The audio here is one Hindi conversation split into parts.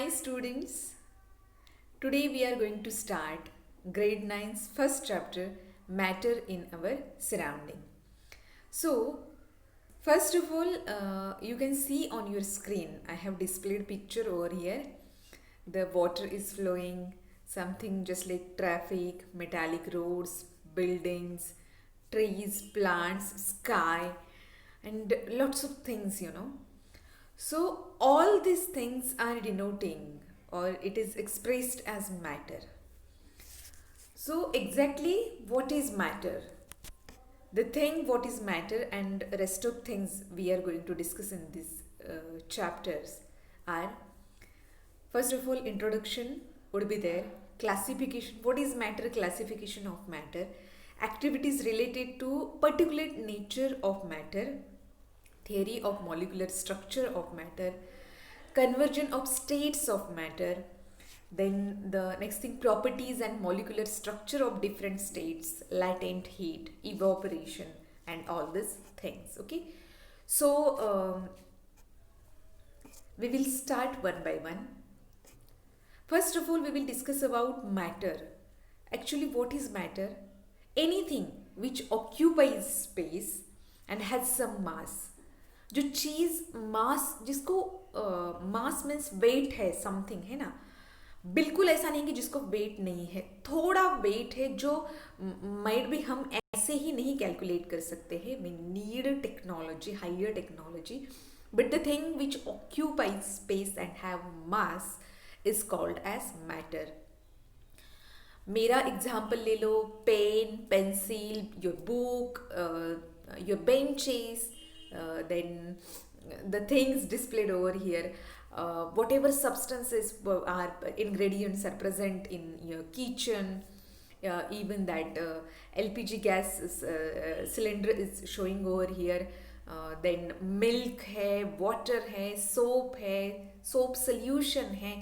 Hi students, today we are going to start grade 9's first chapter, Matter in Our Surrounding. So, first of all, you can see on your screen, I have displayed picture over here. The water is flowing, something just like traffic, metallic roads, buildings, trees, plants, sky, and lots of things. So, all these things are denoting or it is expressed as matter. So, exactly what is matter? The thing what is matter and rest of things we are going to discuss in these chapters are, first of all, introduction would be there, classification, what is matter, classification of matter, activities related to particular nature of matter, theory of molecular structure of matter, conversion of states of matter, then the next thing, properties and molecular structure of different states, latent heat, evaporation, and all these things. Okay, so we will start one by one. First of all, we will discuss about matter. Actually, what is matter? Anything which occupies space and has some mass. जो चीज़ मास जिसको मास मीन्स वेट है समथिंग है ना, बिल्कुल ऐसा नहीं कि जिसको वेट नहीं है, थोड़ा वेट है जो माइट भी हम ऐसे ही नहीं कैलकुलेट कर सकते हैं. We need technology, higher technology, but the thing which occupies space and have mass is called as matter. मेरा एग्जाम्पल ले लो, pen, pencil, your book, your benches, then the things displayed over here, whatever substances are ingredients are present in your kitchen, even that LPG gas cylinder is showing over here, then milk है, water है, soap है, soap solution है,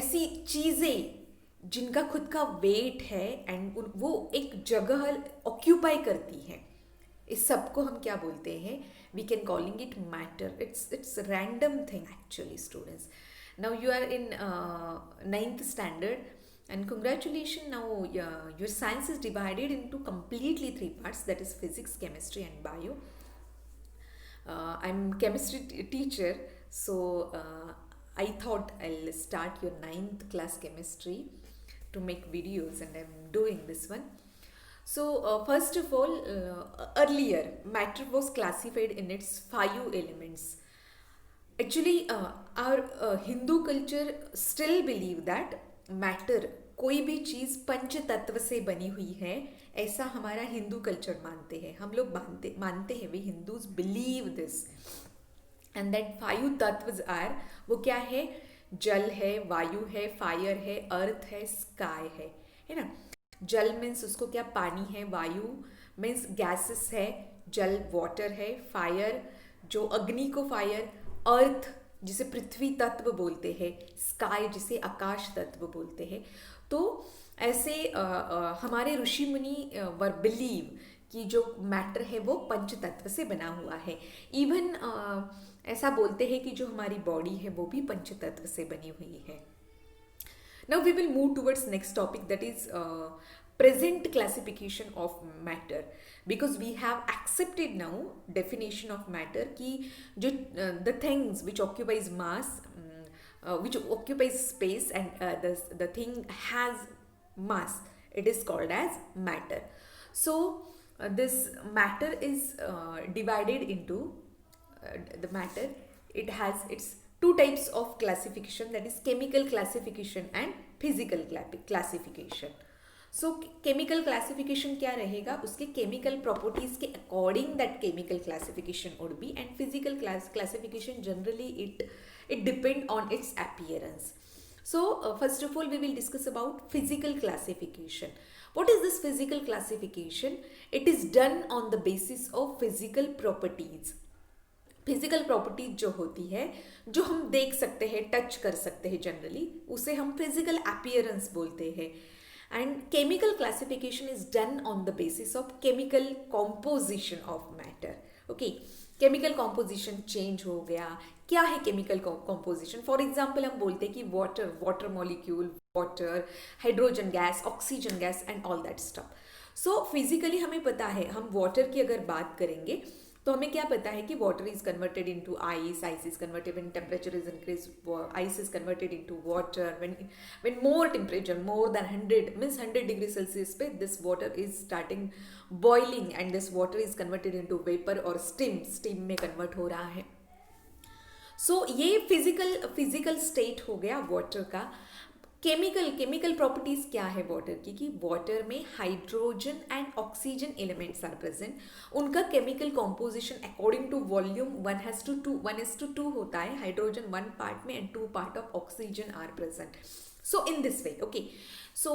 ऐसी चीज़ें जिनका खुद का वेट है एंड वो एक जगह ऑक्यूपाई करती हैं, इस सब को हम क्या बोलते हैं? We can calling it matter. It's a random thing actually, students. Now you are in 9th standard, and congratulations. Now your science is divided into completely 3 parts, that is physics, chemistry, and bio. I'm chemistry teacher, so I thought I'll start your 9th class chemistry to make videos, and I'm doing this one. So first of all, earlier matter was classified in its 5 elements. Actually, our Hindu culture still believe that matter, कोई भी चीज़ पंच तत्व से बनी हुई है, ऐसा हमारा हिंदू कल्चर मानते हैं. हम लोग मानते हैं, we Hindus believe this. And that 5 तत्व आर, वो क्या है? जल है, वायु है, फायर है, अर्थ है, स्काई है ना. जल मीन्स उसको क्या? पानी है. वायु मीन्स गैसेस है. जल वाटर है. फायर जो अग्नि को फायर. अर्थ जिसे पृथ्वी तत्व बोलते हैं. स्काई जिसे आकाश तत्व बोलते हैं. तो ऐसे हमारे ऋषि मुनि वर बिलीव कि जो मैटर है वो पंच तत्व से बना हुआ है. इवन ऐसा बोलते हैं कि जो हमारी बॉडी है वो भी पंच तत्व से बनी हुई है. Now we will move towards next topic, that is present classification of matter, because we have accepted now definition of matter कि जो the things which occupies mass, which occupies space and the thing has mass, it is called as matter. So this matter is divided into the matter. It has its 2 types of classification, that is chemical classification and physical classification. So chemical classification क्या रहेगा? उसके chemical properties के according that chemical classification would be, and physical classification generally it depend on its appearance. So first of all we will discuss about physical classification. What is this physical classification? It is done on the basis of physical properties. Physical properties जो होती है, जो हम देख सकते हैं, टच कर सकते हैं, जनरली उसे हम फिजिकल अपीयरेंस बोलते हैं. And chemical classification is done on the basis of chemical composition of matter. Okay, chemical composition change हो गया। क्या है केमिकल कॉम्पोजिशन? फॉर एग्जाम्पल हम बोलते हैं कि water molecule, water, hydrogen gas, oxygen gas and all that stuff. So physically हमें पता है, हम वाटर की अगर बात करेंगे तो हमें क्या पता है कि water is converted into ice, ice is converted when temperature is increase, ice is converted into water when more temperature, more than 100 means 100 degree Celsius पे this water is starting boiling and this water is converted into vapour और स्टीम में कन्वर्ट हो रहा है। सो ये फिजिकल स्टेट हो गया वाटर का। केमिकल प्रॉपर्टीज क्या है वाटर की? कि वाटर में hydrogen and oxygen elements are present. उनका chemical composition according to volume 1:2 होता है। हाइड्रोजन 1 पार्ट में and 2 part of oxygen are present. So in this way, okay, so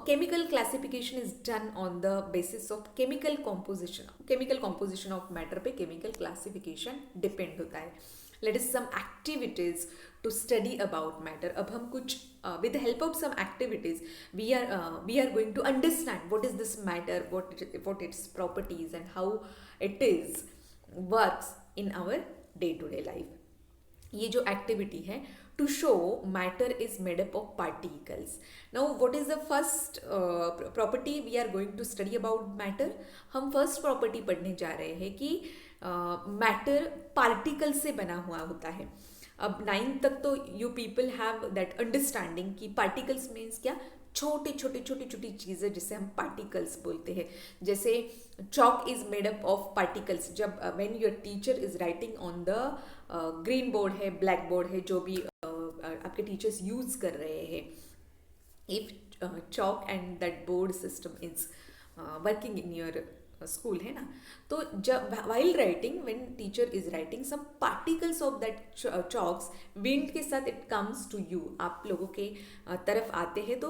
chemical classification is done on the basis of chemical composition of matter पे chemical classification depend होता है। Let us some activities to study about matter। अब हम कुछ with the help of some activities we are going to understand what is this matter, what its properties and how it is works in our day to day life। ये जो एक्टिविटी है to show matter is made up of particles. Now what is the first property we are going to study about matter? हम फर्स्ट प्रॉपर्टी पढ़ने जा रहे हैं कि मैटर पार्टिकल से बना हुआ होता है। अब 9th तक तो you people have that understanding कि पार्टिकल्स मीन्स क्या? छोटी चीज़ें जिसे हम पार्टिकल्स बोलते हैं। जैसे chalk is made up of particles. जब when your teacher is writing on the green board है, ब्लैक बोर्ड है, जो भी आपके टीचर्स यूज कर रहे हैं, if chalk and that board system is working in your school है ना, तो जब while writing when teacher is writing some particles of that chalks, wind के साथ इट कम्स टू यू, आप लोगों के तरफ आते हैं तो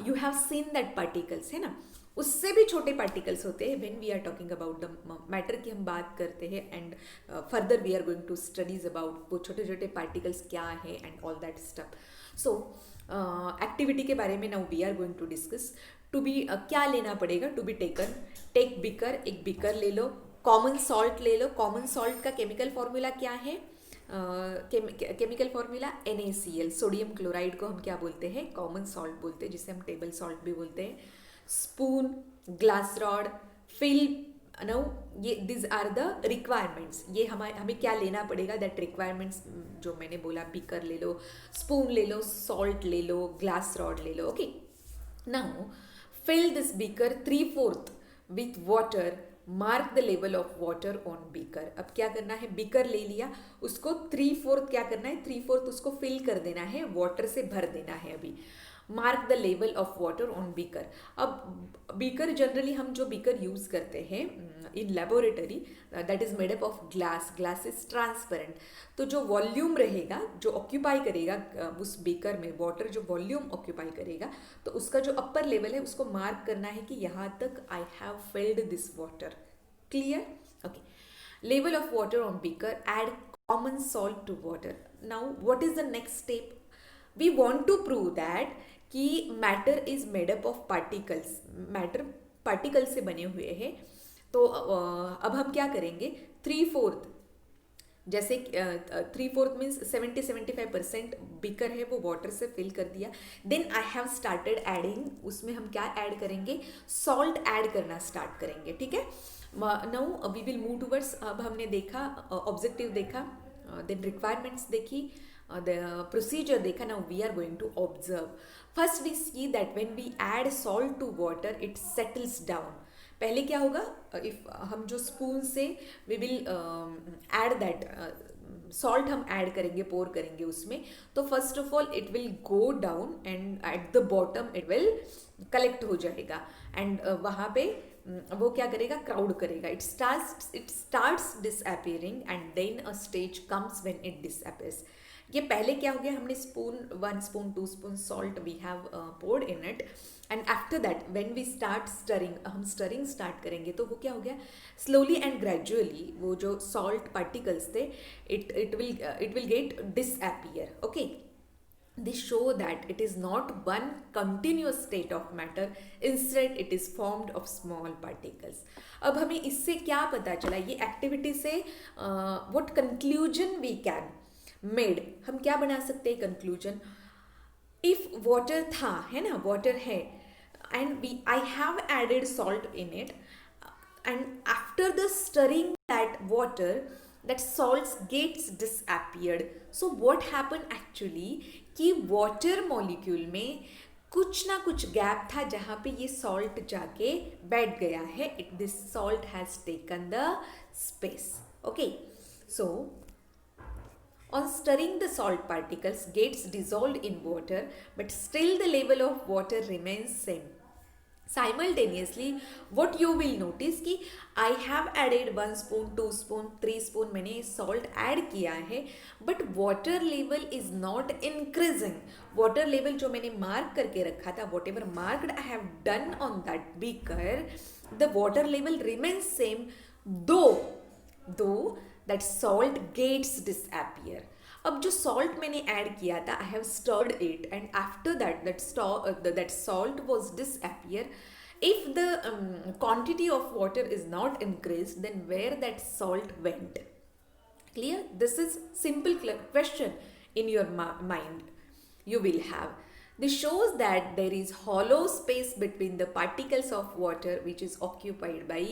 you have seen that particles है ना। उससे भी छोटे पार्टिकल्स होते हैं when we are talking about the matter की हम बात करते हैं and further we are going to studies about वो छोटे पार्टिकल्स क्या है and all that stuff. So activity के बारे में now we are going to discuss. To be क्या लेना पड़ेगा? To be taken, take beaker, एक बिकर ले लो, कॉमन सॉल्ट ले लो। कॉमन सॉल्ट का केमिकल फॉर्मूला क्या है? Chemical formula NaCl, sodium chloride को हम क्या बोलते हैं? कॉमन सॉल्ट बोलते हैं, जिसे हम टेबल सॉल्ट भी बोलते हैं। Spoon, glass rod, fill, no, ये दिस आर द रिक्वायरमेंट्स। ये हमें क्या लेना पड़ेगा? दैट रिक्वायरमेंट्स जो मैंने बोला, बीकर ले लो, स्पून ले लो, सॉल्ट ले लो, ग्लास रॉड ले लो। Okay, now fill this beaker 3/4 with water, mark the level of water on beaker। अब क्या करना है? बीकर ले लिया, उसको 3/4 क्या करना है? 3/4 उसको फिल कर देना है, वाटर से भर देना है। अभी mark the level of water on beaker. अब बीकर जनरली हम जो बीकर यूज करते हैं in laboratory, that is made up of glass is transparent. तो जो वॉल्यूम रहेगा, जो ऑक्यूपाई करेगा उस बीकर में वाटर, जो वॉल्यूम ऑक्यूपाई करेगा, तो उसका जो अपर लेवल है उसको मार्क करना है कि यहाँ तक I have filled this water. Clear? Okay, level of water on beaker, add common salt to water. Now what is the next step? We want to prove that कि matter is made up of particles, matter particle से बने हुए हैं। तो अब हम क्या करेंगे? 3/4, जैसे 3/4 मीन्स 70-75% बीकर है वो वाटर से फिल कर दिया। Then I have started adding, उसमें हम क्या ऐड करेंगे? सॉल्ट ऐड करना स्टार्ट करेंगे। ठीक है, now we will move towards. अब हमने देखा, ऑब्जेक्टिव देखा, देन रिक्वायरमेंट्स देखी, the procedure देखा। now we are going to observe. First we see that when we add salt to water it settles down। पहले क्या होगा? if हम जो स्पून से we will add that salt हम ऐड करेंगे, पोर करेंगे उसमें, तो first of all it will go down and at the bottom it will collect हो जाएगा एंड वहाँ पे वो क्या करेगा? क्राउड करेगा। It starts disappearing and then a stage comes when it disappears. ये पहले क्या हो गया? हमने spoon 1 spoon 2 spoon salt we have poured in it and after that when we start stirring, हम स्टरिंग स्टार्ट करेंगे तो वो क्या हो गया? स्लोली एंड ग्रेजुअली वो जो सॉल्ट पार्टिकल्स थे it will get disappear. Okay, they show that it is not one continuous state of matter, instead it is formed of small particles. अब हमें इससे क्या पता चला, ये एक्टिविटी से what conclusion we can made, हम क्या बना सकते हैं कंक्लूजन. इफ वाटर था, है ना, वाटर है, and we I have added salt in it, and after the stirring that water, that salts gets disappeared. So what happened actually कि water molecule में कुछ ना कुछ गैप था जहाँ पे ये salt जाके बैठ गया है. This salt has taken the space. Okay, so on stirring, the salt particles gets dissolved in water, but still the level of water remains same. Simultaneously, what you will notice कि I have added 1 spoon, 2 spoon, 3 spoon मैंने salt add किया है, but water level is not increasing. Water level जो मैंने mark करके रखा था, whatever marked I have done on that beaker, the water level remains same, though that salt gets disappear. अब जो salt मैंने ऐड किया था, I have stirred it, and after that that salt was disappear. If the quantity of water is not increased, then where that salt went? Clear? This is simple question in your mind you will have. This shows that there is hollow space between the particles of water which is occupied by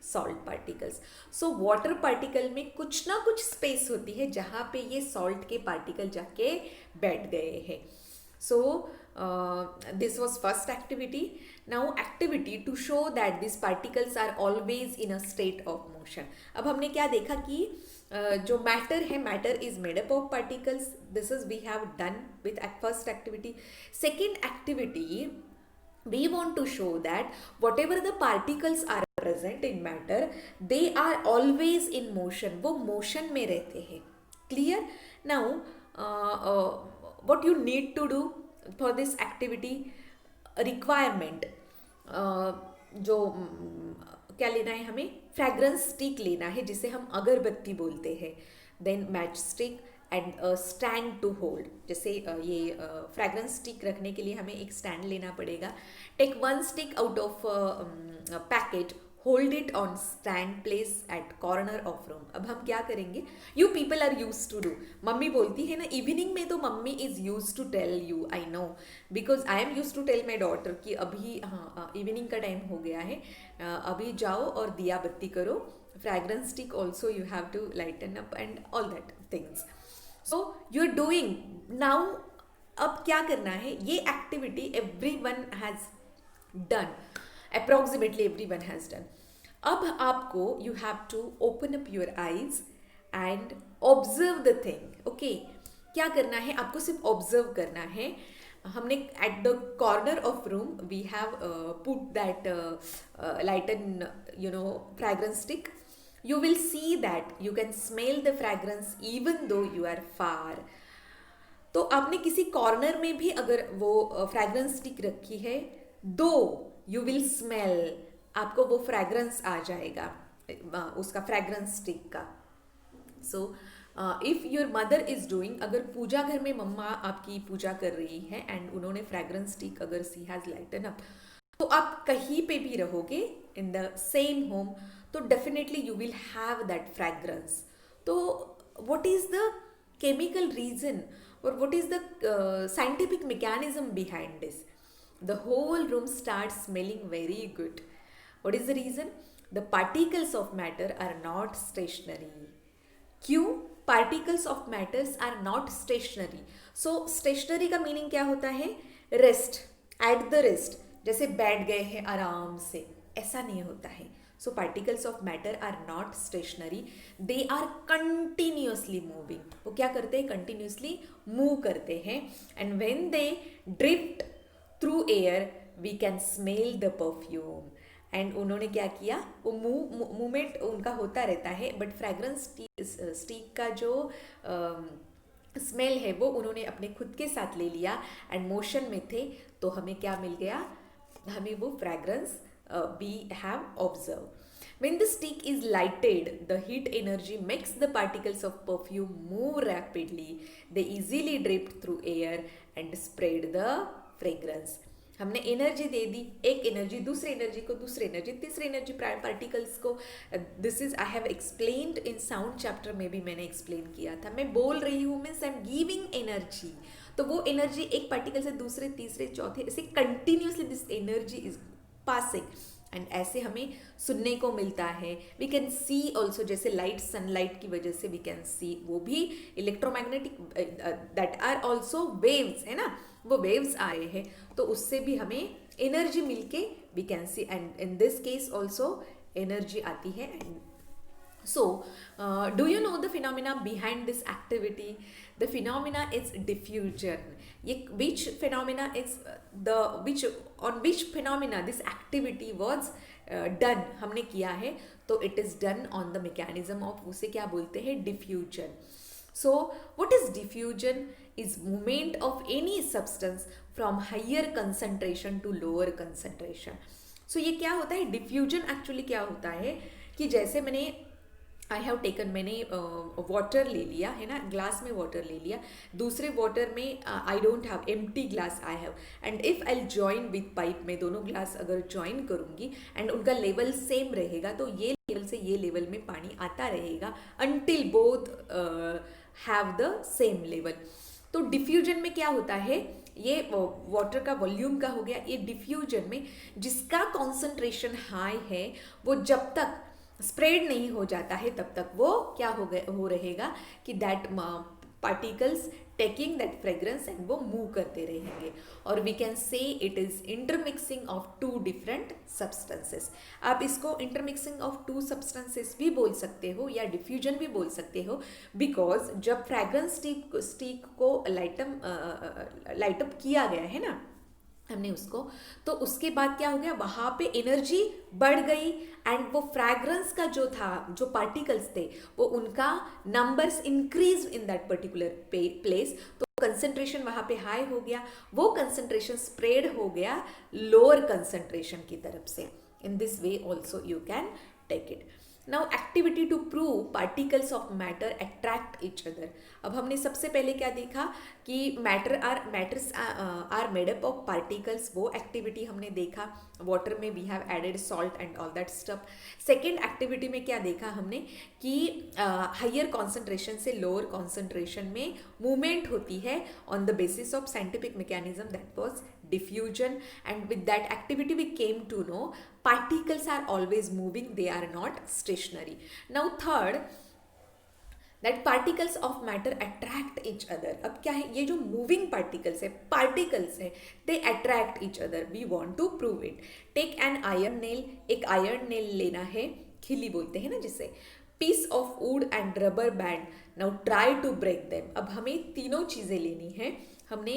salt particles. So water particle में कुछ ना कुछ space होती है जहाँ पे ये salt के particle जाके बैठ गए हैं. So this was first activity. Now activity to show that these particles are always in a state of motion. अब हमने क्या देखा कि जो मैटर है, matter is made up of particles. This is we have done with first activity. Second activity, we want to show that whatever the particles are present in matter, they are always in motion. वो motion में रहते हैं. Clear? Now what you need to do for this activity, requirement, जो क्या लेना है हमें, फ्रैग्रेंस स्टिक लेना है जिसे हम अगरबत्ती बोलते हैं, then match stick and stand to hold. जैसे ये फ्रैग्रेंस स्टिक रखने के लिए हमें एक स्टैंड लेना पड़ेगा. Take 1 stick out of packet, hold it on stand, place at corner of room. अब हम क्या करेंगे, you people are use to do, mummy बोलती है ना इवनिंग में, तो mummy is use to tell you, I know, because I am use to tell my daughter कि अभी हाँ इवनिंग का टाइम हो गया है, अभी जाओ और दिया बत्ती करो. Fragrance stick also you have to lighten up and all that things. So you are doing now. अब क्या करना है, ये activity every one has done, approximately everyone has done. अब आपको you have to open up your eyes and observe the thing. Okay, क्या करना है, आपको सिर्फ observe करना है. हमने at the corner of room we have put that lighten fragrance stick. You will see that you can smell the fragrance even though you are far. तो आपने किसी कॉर्नर में भी अगर वो फ्रैग्रेंस स्टिक रखी है, दो यू विल स्मेल, आपको वो फ्रैग्रेंस आ जाएगा उसका फ्रैग्रेंस स्टिक का. So if your mother is doing, अगर पूजा घर में मम्मा आपकी पूजा कर रही है एंड उन्होंने फ्रैग्रेंस स्टिक अगर सी हैज़ लाइटन अप, तो आप कहीं पे भी रहोगे इन द सेम होम, तो definitely you will have that fragrance. तो what is the chemical reason or what is the scientific mechanism behind this? The whole room starts smelling very good. What is the reason? The particles of matter are not stationary. क्यों? Particles of matters are not stationary. So stationary का meaning क्या होता है? Rest, at the rest. जैसे बैठ गए हैं आराम से, ऐसा नहीं होता है. So particles of matter are not stationary. They are continuously moving. वो क्या करते हैं? Continuously move करते हैं. And when they drift through air, we can smell the perfume. And उन्होंने क्या किया? वो मूवमेंट उनका होता रहता है, बट फ्रैग्रेंस स्टिक का जो स्मेल है वो उन्होंने अपने खुद के साथ ले लिया एंड मोशन में थे, तो हमें क्या मिल गया? हमें वो fragrance we have observed. When the stick is lighted, the heat energy makes the particles of perfume move rapidly. They easily drift through air and spread the fragrance. हमने एनर्जी दे दी, एक एनर्जी दूसरे एनर्जी को, दूसरे एनर्जी तीसरे एनर्जी पार्टिकल्स को. This is I have explained in sound chapter में भी मैंने एक्सप्लेन किया था. मैं बोल रही हूँ means I am giving energy. तो वो एनर्जी एक पार्टिकल से दूसरे तीसरे चौथे ऐसे continuously this energy is passing. And ऐसे हमें सुनने को मिलता है. वी कैन सी ऑल्सो, जैसे लाइट सनलाइट की वजह से वी कैन सी, वो भी electromagnetic that are also waves है ना, वो वेव्स आ रहे हैं, तो उससे भी हमें एनर्जी मिलके we can see. And in this case also energy आती है. And so do you know the phenomena behind this activity? The phenomena is diffusion. Which phenomena is on which phenomena this activity was done, हमने किया है, तो it is done on the mechanism of, उसे क्या बोलते हैं, diffusion. So what is diffusion? Is movement of any substance from higher concentration to lower concentration. So ये क्या होता है, diffusion actually क्या होता है कि जैसे आई हैव टेकन, मैंने वाटर ले लिया है ना, ग्लास में वाटर ले लिया, दूसरे वाटर में I don't have empty glass I have, and if I join with pipe, में दोनों ग्लास अगर जॉइन करूँगी एंड उनका लेवल सेम रहेगा, तो ये लेवल से ये लेवल में पानी आता रहेगा until both have the same level. तो डिफ्यूजन में क्या होता है, ये वाटर का वॉल्यूम का हो गया. ये डिफ्यूजन में जिसका कॉन्सेंट्रेशन हाई है वो जब तक स्प्रेड नहीं हो जाता है तब तक वो क्या हो रहेगा कि that particles taking that fragrance and वो मूव करते रहेंगे. और we can say it is intermixing of two different substances. आप इसको इंटरमिक्सिंग ऑफ टू सब्सटेंसेस भी बोल सकते हो या डिफ्यूजन भी बोल सकते हो, बिकॉज जब फ्रेग्रेंस स्टिक को लाइटअप किया गया है ना हमने उसको, तो उसके बाद क्या हो गया, वहाँ पे एनर्जी बढ़ गई एंड वो फ्रैग्रेंस का जो था, जो पार्टिकल्स थे, वो उनका numbers increase in that particular place. तो कंसंट्रेशन वहाँ पे हाई हो गया, वो कंसंट्रेशन स्प्रेड हो गया लोअर कंसंट्रेशन की तरफ से. In this way also you can take it. Now activity to prove particles of matter attract each other. अब हमने सबसे पहले क्या देखा कि matters are made up of particles, वो एक्टिविटी हमने देखा. वाटर में we have added salt and all that stuff. Second activity में क्या देखा हमने कि हायर कॉन्सेंट्रेशन से लोअर कॉन्सेंट्रेशन में मूवमेंट होती है on the basis of scientific mechanism, that was diffusion. And with that activity we came to know particles are always moving, they are not stationary. Now third, that particles of matter attract each other. अब क्या है, ये जो moving particles है they attract each other. We want to prove it. Take an iron nail. एक iron nail लेना है, खिली बोलते हैं ना जिसे, piece of wood and rubber band. Now try to break them. अब हमें तीनों चीज़ें लेनी है. हमने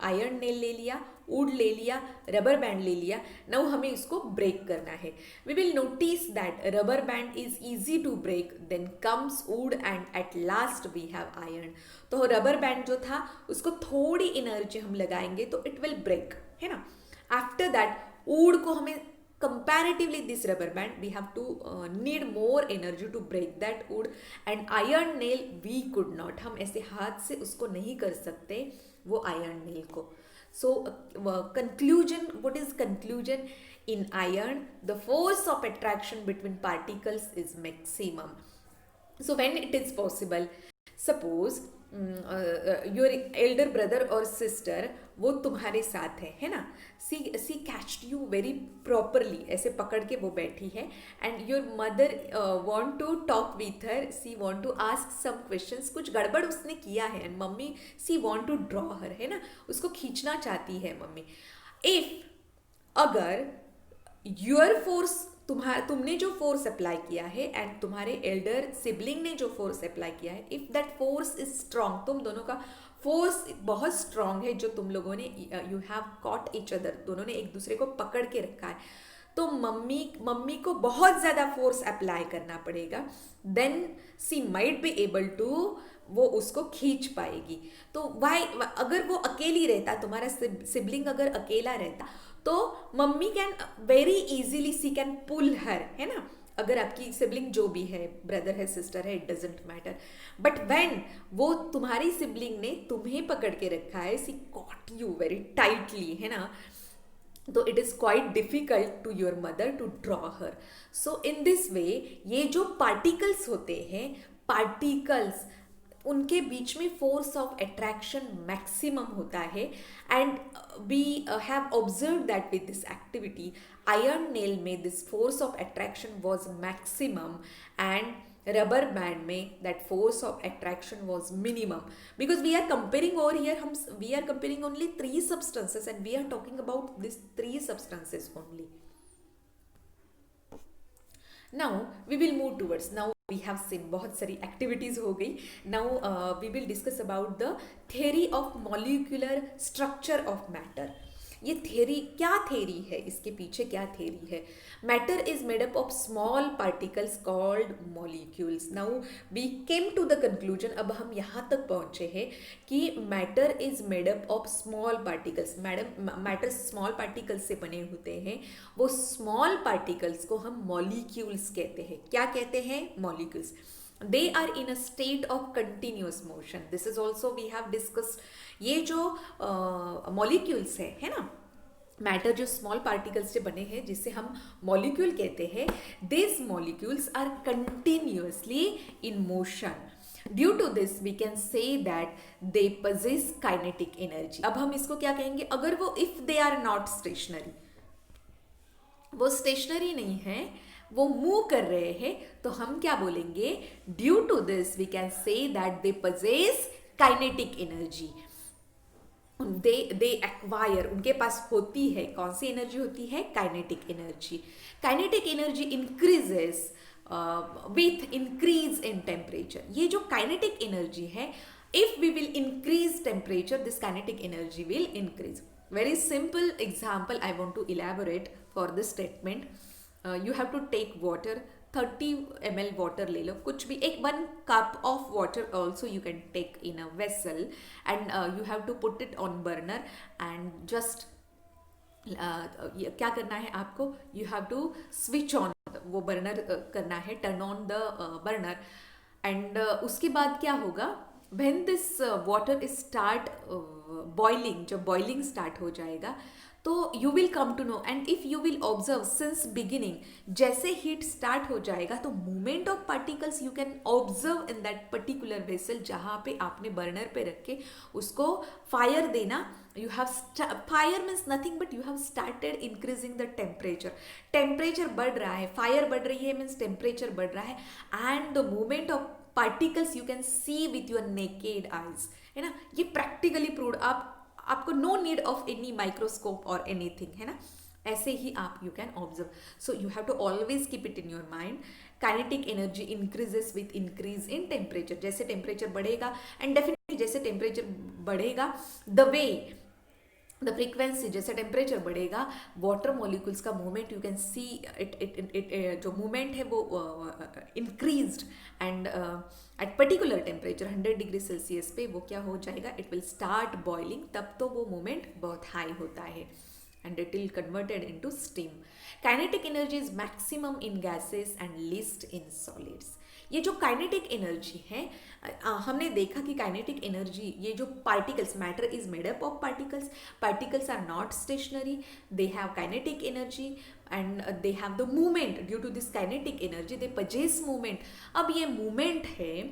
आयरन नेल ले लिया, वुड ले लिया, रबर बैंड ले लिया. नाउ हमें इसको ब्रेक करना है. We will notice that rubber band is easy to break, then comes wood and at last we have iron. तो रबर बैंड जो था उसको थोड़ी एनर्जी हम लगाएंगे तो इट विल ब्रेक, है ना. आफ्टर दैट वुड को हमें comparatively this rubber band we have to need more energy to break that wood, and iron nail we could not, हम ऐसे हाथ से उसको नहीं कर सकते वो iron nail को. So conclusion, what is conclusion? In iron the force of attraction between particles is maximum. So when it is possible, suppose your elder brother और सिस्टर वो तुम्हारे साथ है ना, she catched you very properly, ऐसे पकड़ के वो बैठी है, and your mother want to talk with her, she want to ask some questions. कुछ गड़बड़ उसने किया है and mummy she want to draw her, है ना, उसको खींचना चाहती है मम्मी. इफ अगर योर फोर्स, तुमने जो फोर्स अप्लाई किया है एंड तुम्हारे एल्डर सिबलिंग ने जो फोर्स अप्लाई किया है, if that force is strong, तुम दोनों का फोर्स बहुत स्ट्रॉन्ग है, जो तुम लोगों ने you have caught each other, दोनों ने एक दूसरे को पकड़ के रखा है, तो मम्मी को बहुत ज़्यादा फोर्स अप्लाई करना पड़ेगा. Then she might be able to, वो उसको खींच पाएगी. तो वाई, अगर वो अकेली रहता, तुम्हारा सिबलिंग अगर अकेला रहता, तो mummy can very easily see can pull her, है ना, अगर आपकी सिबलिंग जो भी है, ब्रदर है, सिस्टर है, it doesn't matter, but when वो तुम्हारी सिबलिंग ने तुम्हें पकड़ के रखा है, she caught you very tightly, है ना, तो it is quite difficult to your mother to draw her. So in this way ये जो पार्टिकल्स होते हैं, पार्टिकल्स उनके बीच में फोर्स ऑफ अट्रैक्शन मैक्सिमम होता है. And we have observe that with this activity iron nail में this force of attraction was maximum and rubber band में that force of attraction was minimum. Because we are comparing over here, हम we are comparing only 3 substances and we are talking about this 3 substances only. Now we will move towards, now we have seen बहुत सारी activities हो गई. Now we will discuss about the theory of molecular structure of matter. ये थेरी क्या थेरी है, इसके पीछे क्या थेरी है. Matter is made up of small particles called molecules. Now we came to the conclusion, अब हम यहाँ तक पहुँचे हैं कि matter is made up of small particles. Matter small particles से बने होते हैं. वो स्मॉल पार्टिकल्स को हम मॉलिक्यूल्स कहते हैं. क्या कहते हैं? Molecules. They are in a state of continuous motion. This is also we have discussed. ये जो मॉलिक्यूल्स है ना, मैटर जो स्मॉल पार्टिकल्स से बने हैं जिसे हम मॉलिक्यूल कहते हैं, this molecules are continuously in motion. Due to this we can say that they possess kinetic energy. अब हम इसको क्या कहेंगे? अगर वो if they are not stationary, वो स्टेशनरी नहीं है, वो मूव कर रहे हैं, तो हम क्या बोलेंगे? Due to this we can say that they possess kinetic energy. They acquire, उनके पास होती है, कौन सी एनर्जी होती है? Kinetic energy. Kinetic energy increases with increase in temperature. ये जो काइनेटिक एनर्जी है, if we will increase temperature, this kinetic energy will increase. Very simple example I want to elaborate for this statement. You have to take water, 30 ml water ले लो, कुछ भी, एक 1 cup of water also you can take in a vessel and you have to put it on burner and just क्या करना है आपको? You have to switch on, वो burner करना है, turn on the burner and उसके बाद क्या होगा? When this water is start boiling, जब boiling start हो जाएगा, तो you will come to know and if you will observe since beginning, जैसे हीट स्टार्ट हो जाएगा तो movement of particles you can observe in that particular vessel जहाँ पे आपने बर्नर पे रख के उसको फायर देना. You have fire means nothing but you have started increasing the temperature. Temperature बढ़ रहा है, फायर बढ़ रही है मीन्स टेम्परेचर बढ़ रहा है and the movement of particles you can see with your naked eyes, है ना. ये प्रैक्टिकली प्रूव्ड, आपको no need of any microscope और एनीथिंग, है ना. ऐसे ही आप you can observe. So you have to always keep it in your mind. Kinetic energy increases with increase in temperature. जैसे टेम्परेचर बढ़ेगा एंड डेफिनेटली जैसे टेम्परेचर बढ़ेगा, द वे द फ्रीक्वेंसी, जैसे टेम्परेचर बढ़ेगा, वाटर मॉलिक्यूल्स का movement you can see it जो मूवमेंट है वो increased and at particular temperature 100 degree Celsius पे वो क्या हो जाएगा? It will start boiling. तब तो वो मूवमेंट बहुत हाई होता है and it will converted into steam. Kinetic energy is maximum in gases and least in solids. ये जो काइनेटिक एनर्जी है, हमने देखा कि काइनेटिक एनर्जी, ये जो particles, matter is made up of particles, particles are not stationary, they have kinetic energy and they have the movement. Due to this kinetic energy they possess movement. अब ये मूवमेंट है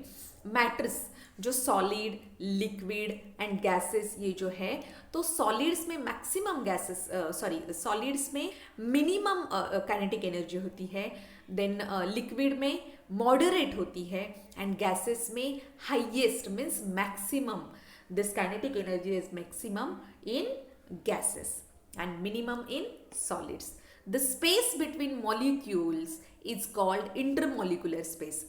मैटर्स, जो सॉलिड, लिक्विड एंड गैसेस, ये जो है, तो सॉलिड्स में मैक्सिमम गैसेस, सॉलिड्स में मिनिमम काइनेटिक एनर्जी होती है, देन लिक्विड में मॉडरेट होती है एंड गैसेस में highest means maximum. This kinetic energy is maximum in gases and minimum in solids. The space between molecules is called intermolecular space.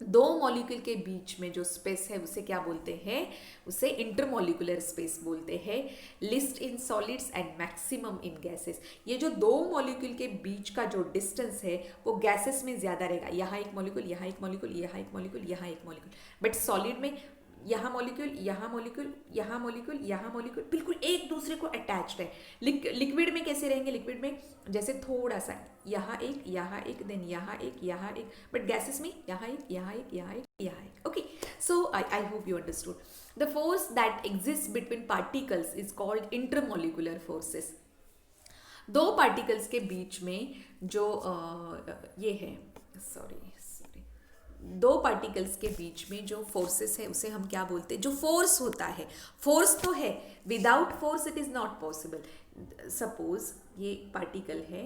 दो मॉलिक्यूल के बीच में जो स्पेस है उसे क्या बोलते हैं? उसे इंटरमॉलिक्यूलर स्पेस बोलते हैं. List in solids and maximum in gases. ये जो दो मॉलिक्यूल के बीच का जो डिस्टेंस है वो गैसेस में ज़्यादा रहेगा. यहाँ एक मॉलिक्यूल, यहाँ एक मॉलिक्यूल, यहाँ एक मॉलिक्यूल, यहाँ एक मॉलिक्यूल, बट सॉलिड में यहाँ मॉलिक्यूल, यहाँ मॉलिक्यूल, यहाँ मॉलिक्यूल, यहाँ मॉलिक्यूल, बिल्कुल एक दूसरे को अटैच्ड है। लिक्विड में कैसे रहेंगे? लिक्विड में जैसे थोड़ा सा यहाँ एक, देन यहाँ एक, बट गैसेस में यहाँ एक, यहाँ एक, यहाँ एक, यहाँ एक। Okay, so I hope you understood. The force that exist between particles is called intermolecular forces. दो पार्टिकल्स के बीच में जो ये है, सॉरी, दो पार्टिकल्स के बीच में जो फोर्सेस है उसे हम क्या बोलते हैं? जो फोर्स होता है, फोर्स तो है, without force it is not possible. Suppose ये पार्टिकल है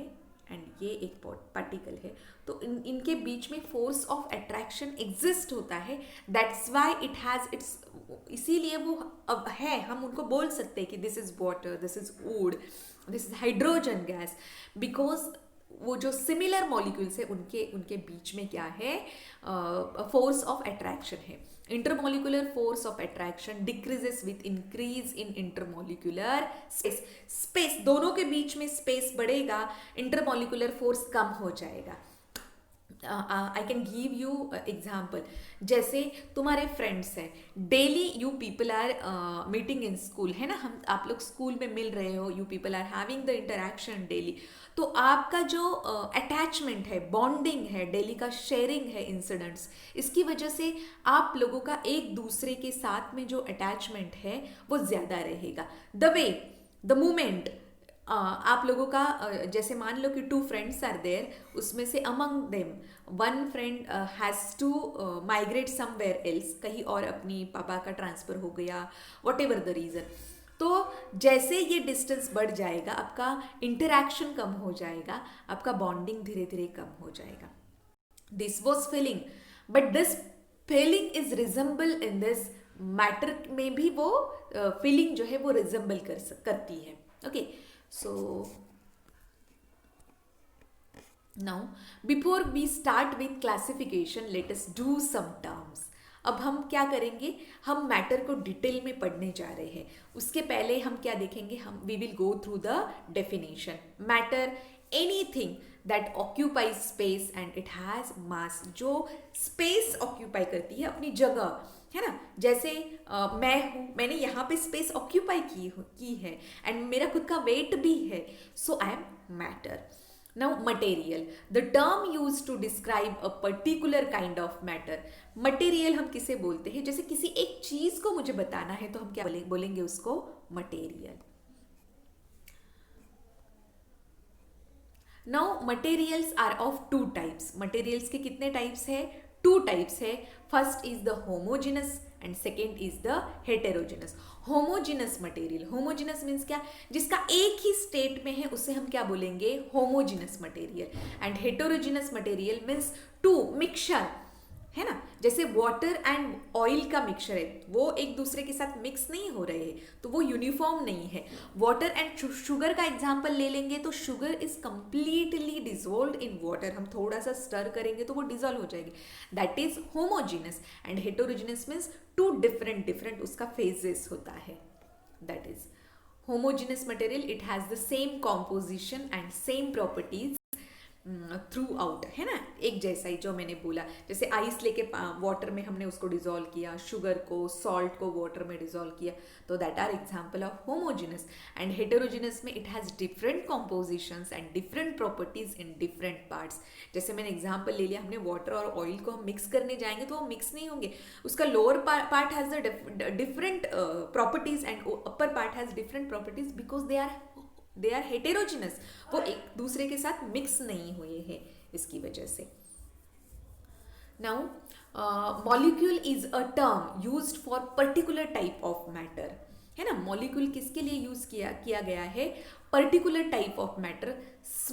एंड ये एक पार्टिकल है, तो इनके बीच में फोर्स ऑफ अट्रैक्शन एग्जिस्ट होता है। That's why it has its, इसीलिए वो अब है, हम उनको बोल सकते हैं कि this is water, this is would, this is hydrogen gas, because वो जो सिमिलर मॉलिक्यूल्स है उनके बीच में क्या है? फोर्स ऑफ अट्रैक्शन है। Intermolecular force of attraction decreases with increase in intermolecular space. दोनों के बीच में स्पेस बढ़ेगा, इंटरमॉलिक्यूलर फोर्स कम हो जाएगा। I can give you example. जैसे तुम्हारे फ्रेंड्स हैं, daily you people are meeting in school, है ना, हम आप लोग स्कूल में मिल रहे हो, you people are having the interaction daily. तो आपका जो अटैचमेंट है, बॉन्डिंग है, डेली का शेयरिंग है इंसिडेंट्स, इसकी वजह से आप लोगों का एक दूसरे के साथ में जो अटैचमेंट है वो ज़्यादा रहेगा। द वे, द मोमेंट, आप लोगों का जैसे मान लो कि 2 फ्रेंड्स आर देयर, उसमें से among them one friend has to migrate somewhere else, कहीं और अपनी पापा का ट्रांसफ़र हो गया, वॉट एवर द रीज़न। तो जैसे ये डिस्टेंस बढ़ जाएगा, आपका इंटरेक्शन कम हो जाएगा, आपका बॉन्डिंग धीरे धीरे कम हो जाएगा। This was feeling, but this feeling is resemble in this matter में भी वो फीलिंग जो है वो रिजेंबल करती है। Okay, so now before we start with classification, let us do some terms. अब हम क्या करेंगे? हम मैटर को डिटेल में पढ़ने जा रहे हैं। उसके पहले हम क्या देखेंगे? हम we will go through the definition. Matter, anything that occupies space and it has mass, जो स्पेस ऑक्यूपाई करती है, अपनी जगह, है ना। जैसे मैं हूँ, मैंने यहाँ पे स्पेस ऑक्यूपाई की है एंड मेरा खुद का वेट भी है, so I am matter. Now material, the term use to describe a particular kind of matter. Material हम किसे बोलते हैं? जैसे किसी एक चीज को मुझे बताना है तो हम क्या बोलेंगे उसको? Material. Now materials are of 2 types. Materials के कितने टाइप्स है? 2 टाइप्स है। First is the homogeneous and second is the heterogeneous. Homogeneous material, homogeneous means क्या? जिसका एक ही स्टेट में है उसे हम क्या बोलेंगे? Homogeneous material. And heterogeneous material means 2 mixture, है ना। जैसे वाटर एंड ऑयल का मिक्सचर है, वो एक दूसरे के साथ मिक्स नहीं हो रहे हैं, तो वो यूनिफॉर्म नहीं है। वाटर एंड शुगर का एग्जांपल ले लेंगे तो sugar is completely dissolved in water, हम थोड़ा सा स्टर करेंगे तो वो डिजोल्व हो जाएगी, that is homogeneous. And heterogeneous means 2 different उसका फेजेस होता है, that is homogeneous material. It has the same composition and same properties through out, है ना, एक जैसा ही जो मैंने बोला। जैसे आइस लेके वाटर में हमने उसको डिजोल्व किया, शुगर को, सॉल्ट को वाटर में डिजोल्व किया, तो that are example of homogeneous. And heterogeneous में it has different compositions and different properties in different parts. जैसे मैंने एग्जाम्पल ले लिया, हमने वाटर और ऑयल को हम मिक्स करने जाएंगे तो वो मिक्स नहीं होंगे, उसका lower part has the different properties and upper part has different properties because they are heterogeneous, वो एक दूसरे के साथ मिक्स नहीं हुए हैं इसकी वजह से। Now molecule is a term used for particular type of matter, है ना। मॉलिक्यूल किसके लिए यूज किया गया है? Particular type of matter.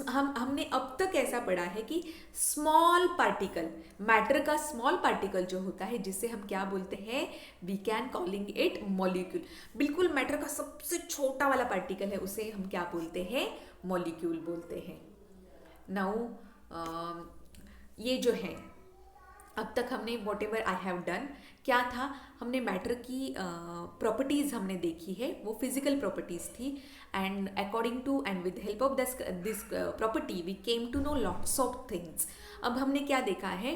हमने अब तक ऐसा पढ़ा है कि स्मॉल पार्टिकल, मैटर का स्मॉल पार्टिकल जो होता है, जिसे हम क्या बोलते हैं? We can calling it molecule. बिल्कुल मैटर का सबसे छोटा वाला पार्टिकल है, उसे हम क्या बोलते हैं? मॉलिक्यूल बोलते हैं। नाउ ये जो है अब तक हमने what ever I have done क्या था, हमने मैटर की प्रॉपर्टीज़ हमने देखी है, वो फिजिकल प्रॉपर्टीज़ थी, and according to and with help of this property we came to know lots of things. अब हमने क्या देखा है,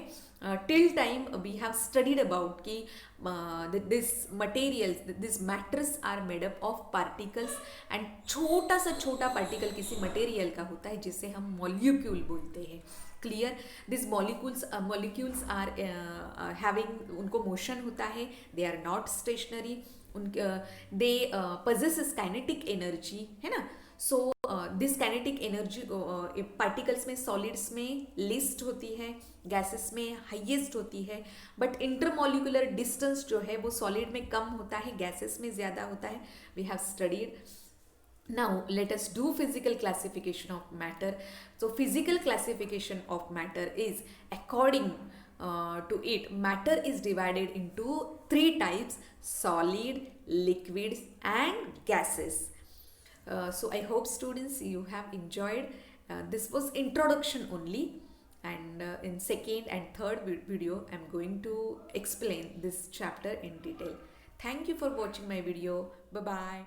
till time we have studied about कि this materials, this matters are made up of particles, and छोटा सा छोटा पार्टिकल किसी मटेरियल का होता है जिसे हम मॉलिक्यूल बोलते हैं. Clear. This molecules are having, उनको मोशन होता है, they are not stationary, they possesses kinetic energy, है ना. So this kinetic energy particles में, सॉलिड्स में लिस्ट होती है, गैसेस में हाईएस्ट होती है, बट इंटरमॉलिकुलर डिस्टेंस जो है वो सॉलिड में कम होता है, गैसेस में ज़्यादा होता है. We have studied. Now let us do physical classification of matter. So physical classification of matter is, according to it, matter is divided into three types: solid, liquids and gases. So I hope students you have enjoyed. This was introduction only, and in second and third video I'm going to explain this chapter in detail. Thank you for watching my video. Bye bye.